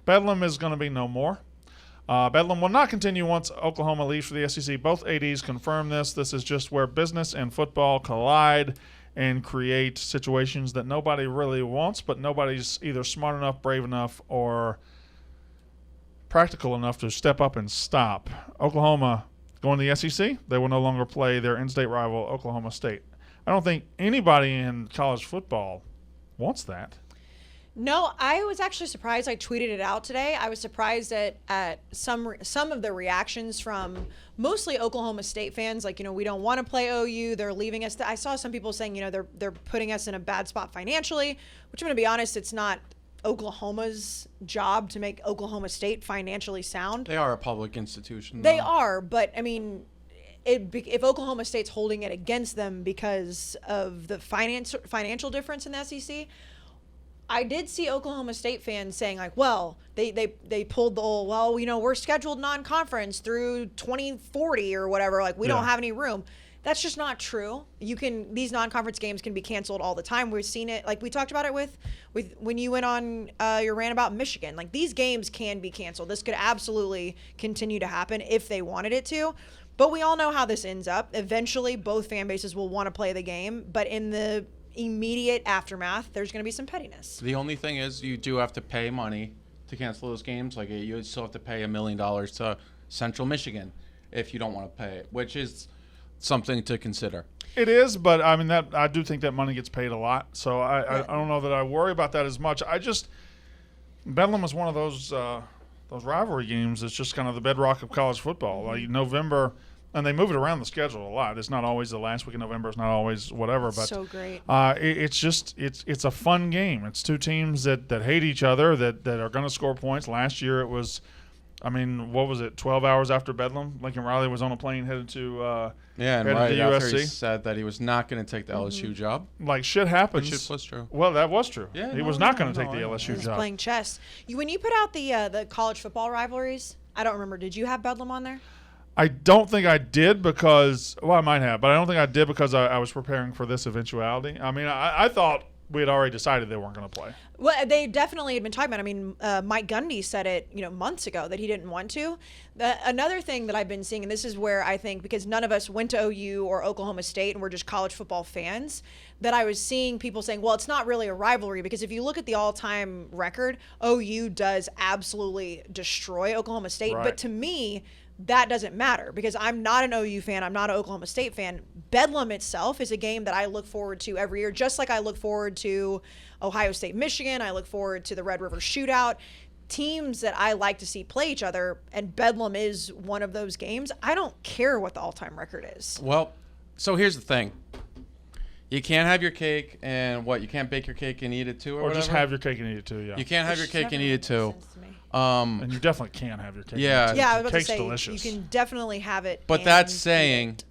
Bedlam is going to be no more. Bedlam will not continue once Oklahoma leaves for the SEC. Both ADs confirm this. This is just where business and football collide and create situations that nobody really wants, but nobody's either smart enough, brave enough, or practical enough to step up and stop. Oklahoma going to the SEC, they will no longer play their in-state rival, Oklahoma State. I don't think anybody in college football wants that. No, I was actually surprised. I tweeted it out today. I was surprised at some of the reactions from mostly Oklahoma State fans. Like, we don't want to play OU. They're leaving us. I saw some people saying, they're putting us in a bad spot financially, which I'm going to be honest, it's not Oklahoma's job to make Oklahoma State financially sound. They are a public institution. They are, but I mean, if Oklahoma State's holding it against them because of the financial difference in the SEC, I did see Oklahoma State fans saying like, well, they pulled the old, well, we're scheduled non-conference through 2040 or whatever. Like we don't have any room. That's just not true. These non-conference games can be canceled all the time. We've seen it. Like we talked about it with when you went on your rant about Michigan. Like these games can be canceled. This could absolutely continue to happen if they wanted it to. But we all know how this ends up. Eventually, both fan bases will want to play the game. But in the immediate aftermath, there's going to be some pettiness. The only thing is you do have to pay money to cancel those games. Like you still have to pay $1 million to Central Michigan if you don't want to pay it, which is something to consider. It is, but I mean I do think that money gets paid a lot, so I don't know that I worry about that as much. Bedlam is one of those rivalry games that's just kind of the bedrock of college football. Mm-hmm. Like November, and they move it around the schedule a lot. It's not always the last week of November. It's not always whatever. But so great. It's a fun game. It's two teams that hate each other that are going to score points. Last year it was, what was it? 12 hours after Bedlam, Lincoln Riley was on a plane headed to and headed right to after USC. he said that he was not going to take the LSU job. Like shit happens. Which was true. Well, that was true. Yeah, he was not going to take the LSU He was job. playing chess. When you put out the college football rivalries, I don't remember. Did you have Bedlam on there? I don't think I did because, I might have, but I don't think I did because I was preparing for this eventuality. I thought we had already decided they weren't going to play. Well, they definitely had been talking about. Mike Gundy said it, months ago that he didn't want to. Another thing that I've been seeing, and this is where I think because none of us went to OU or Oklahoma State and we're just college football fans, that I was seeing people saying, well, it's not really a rivalry because if you look at the all-time record, OU does absolutely destroy Oklahoma State. Right. But to me, that doesn't matter because I'm not an OU fan. I'm not an Oklahoma State fan. Bedlam itself is a game that I look forward to every year, just like I look forward to Ohio State, Michigan. I look forward to the Red River Shootout. Teams that I like to see play each other, and Bedlam is one of those games. I don't care what the all-time record is. Well, so here's the thing. You can't have your cake and you can't bake your cake and eat it too or whatever? Just have your cake and eat it too, yeah. You can't have your cake and eat it too. And you definitely can have your cake. Yeah. And eat it too. Yeah, I was about to Cake's say delicious. you can definitely have it. But and that's eat saying it.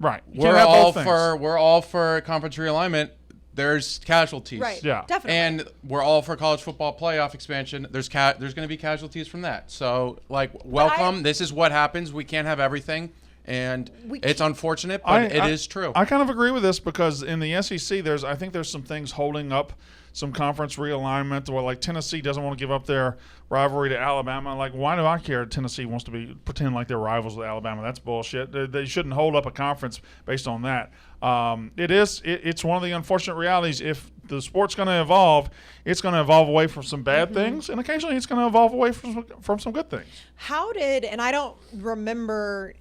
Right. You we're can't have all both things. we're all for conference realignment. There's casualties. Right. Yeah. Definitely. And we're all for college football playoff expansion. There's going to be casualties from that. So, welcome. This is what happens. We can't have everything. And it's unfortunate, but it is true. I kind of agree with this because in the SEC, I think there's some things holding up some conference realignment. Where like Tennessee doesn't want to give up their rivalry to Alabama. Like, why do I care? Tennessee wants to pretend like they're rivals with Alabama. That's bullshit. They shouldn't hold up a conference based on that. It's one of the unfortunate realities. If the sport's going to evolve, it's going to evolve away from some bad things, and occasionally it's going to evolve away from some good things. And I don't remember.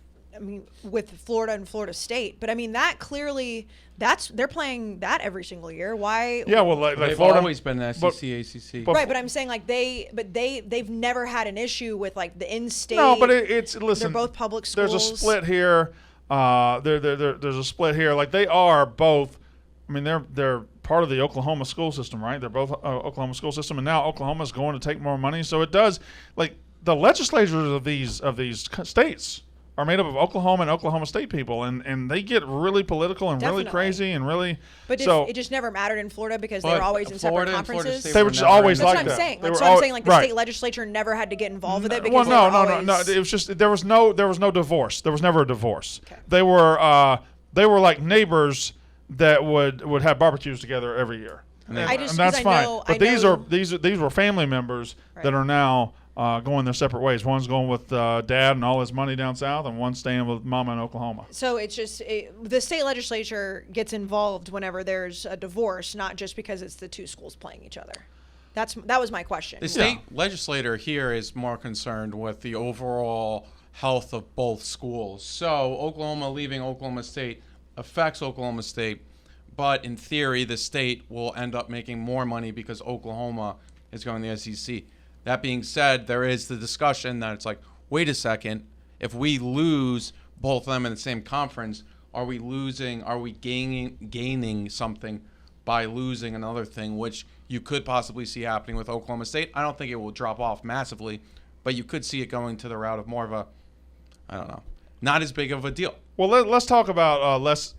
With Florida and Florida State, but that clearly they're playing that every single year. Why? Yeah, well, like They've Florida, always been the SEC, ACC. Right, but I'm saying they've never had an issue with like the in-state. No, but it's listen. They're both public schools. There's a split here. There's a split here. Like they are both. They're part of the Oklahoma school system, right? They're both Oklahoma school system, and now Oklahoma's going to take more money. So it does. Like the legislatures of these states are made up of Oklahoma and Oklahoma State people, and they get really political and really crazy and really. But it just never mattered in Florida because they were always in separate conferences. They were just always like that. That's what I'm saying. That's what I'm saying. Like the state legislature never had to get involved with it because no. It was just there was no divorce. There was never a divorce. Okay. They were like neighbors that would have barbecues together every year. And I just and that's 'cause fine. I know, But these were family members that are now going their separate ways. One's going with dad and all his money down south, and one's staying with mama in Oklahoma. So it's just the state legislature gets involved whenever there's a divorce, not just because it's the two schools playing each other. That was my question. The state legislator here is more concerned with the overall health of both schools. So Oklahoma leaving Oklahoma State affects Oklahoma State, but in theory, the state will end up making more money because Oklahoma is going to the SEC. That being said, there is the discussion that it's like, wait a second, if we lose both of them in the same conference, are we gaining something by losing another thing, which you could possibly see happening with Oklahoma State? I don't think it will drop off massively, but you could see it going to the route of more of a, I don't know, not as big of a deal. Well, let's talk about less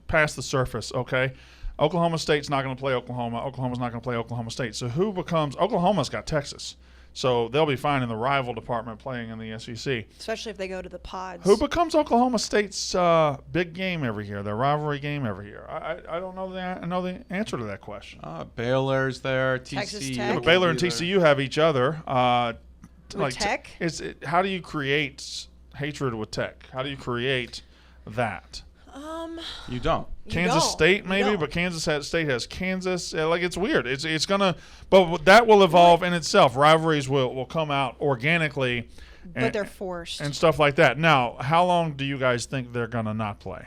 past the surface, okay? Oklahoma State's not going to play Oklahoma. Oklahoma's not going to play Oklahoma State. So who becomes – Oklahoma's got Texas. So they'll be fine in the rival department playing in the SEC. Especially if they go to the pods. Who becomes Oklahoma State's big game every year, their rivalry game every year? I don't know the answer to that question. Baylor's there, Texas TCU. Tech. Yeah, but Baylor and TCU have each other. With Tech? How do you create hatred with Tech? How do you create that? You don't. Kansas State You maybe, don't. but State has Kansas. It's weird. It's gonna, but that will evolve in itself. Rivalries will come out organically, But they're forced. and stuff like that. Now, how long do you guys think they're gonna not play?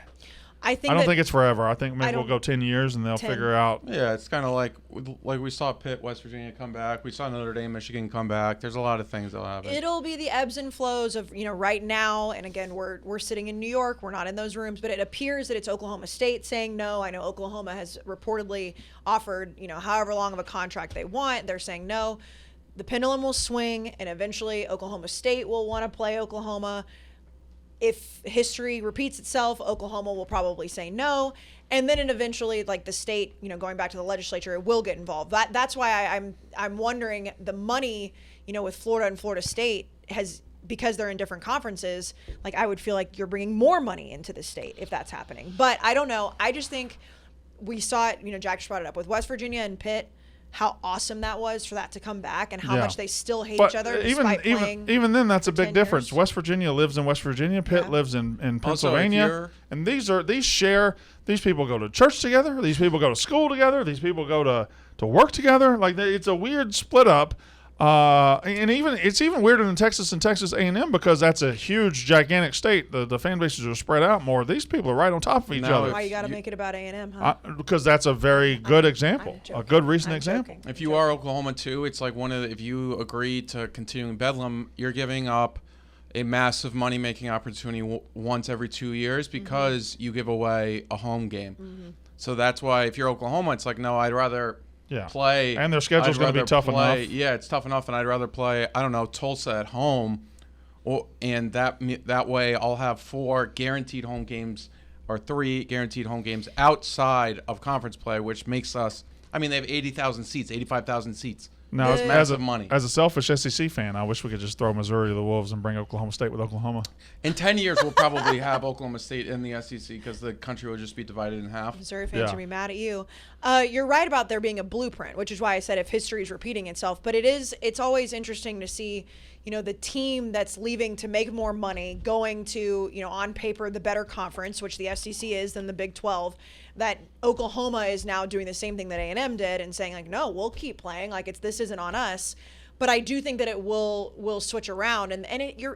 I I don't think it's forever. I think maybe we'll go 10 years and they'll 10. figure out. Yeah, it's kind of like we saw Pitt, West Virginia come back. We saw Notre Dame, Michigan come back. There's a lot of things that'll happen. It'll be the ebbs and flows of, right now. And again, we're sitting in New York. We're not in those rooms, but it appears that it's Oklahoma State saying no. I know Oklahoma has reportedly offered, however long of a contract they want. They're saying no. The pendulum will swing, and eventually Oklahoma State will want to play Oklahoma. If history repeats itself, Oklahoma will probably say no. And then eventually, like the state, going back to the legislature, it will get involved. That's why I'm wondering the money, with Florida and Florida State because they're in different conferences, like I would feel like you're bringing more money into the state if that's happening. But I don't know. I just think we saw it, Jack just brought it up with West Virginia and Pitt, how awesome that was for that to come back and how much they still hate each other despite playing. Even then, that's a big 10 difference. years. West Virginia lives in West Virginia. Pitt lives in Pennsylvania. And these people go to church together. These people go to school together. These people go to work together. Like it's a weird split up. And it's even weirder than Texas and Texas A&M because that's a huge, gigantic state. The fan bases are spread out more. These people are right on top of each other. Why you got to make it about A&M, huh? Because that's a very good example, a good recent example. If you are Oklahoma too, it's like if you agree to continuing Bedlam, you're giving up a massive money-making opportunity once every 2 years because you give away a home game. So that's why if you're Oklahoma, it's like, no, I'd rather play. And their schedule's going to be tough enough. Yeah, it's tough enough, and I'd rather play, I don't know, Tulsa at home, and that way I'll have 4 guaranteed home games or 3 guaranteed home games outside of conference play, which makes us, they have 80,000 seats, 85,000 seats. Now, It's massive money. As a selfish SEC fan, I wish we could just throw Missouri to the Wolves and bring Oklahoma State with Oklahoma. In 10 years, we'll probably have Oklahoma State in the SEC because the country will just be divided in half. Missouri fans are going to be mad at you. You're right about there being a blueprint, which is why I said if history is repeating itself. But it's always interesting to see, the team that's leaving to make more money going to, on paper, the better conference, which the SEC is, than the Big 12, that Oklahoma is now doing the same thing that A&M did and saying, like, no, we'll keep playing. Like, this isn't on us. But I do think that it will switch around. And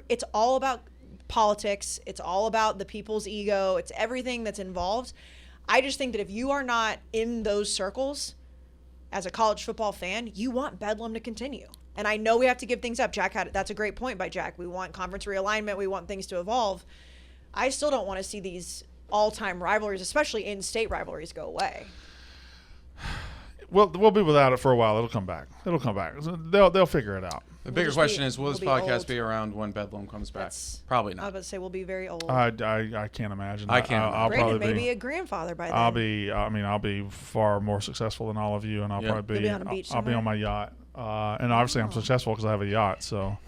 it's all about politics. It's all about the people's ego. It's everything that's involved. I just think that if you are not in those circles as a college football fan, you want Bedlam to continue. And I know we have to give things up. That's a great point by Jack. We want conference realignment. We want things to evolve. I still don't want to see these all-time rivalries, especially in-state rivalries, go away. We'll be without it for a while. It'll come back. They'll figure it out. The bigger question is, will this podcast be around when Bedlam comes back? Probably not. I was about to say we'll be very old. I can't imagine. I can't. I'll Brandon probably may be a grandfather by then. I'll be far more successful than all of you, and I'll probably You'll be on a beach I'll be on my yacht. And obviously I'm successful because I have a yacht. So.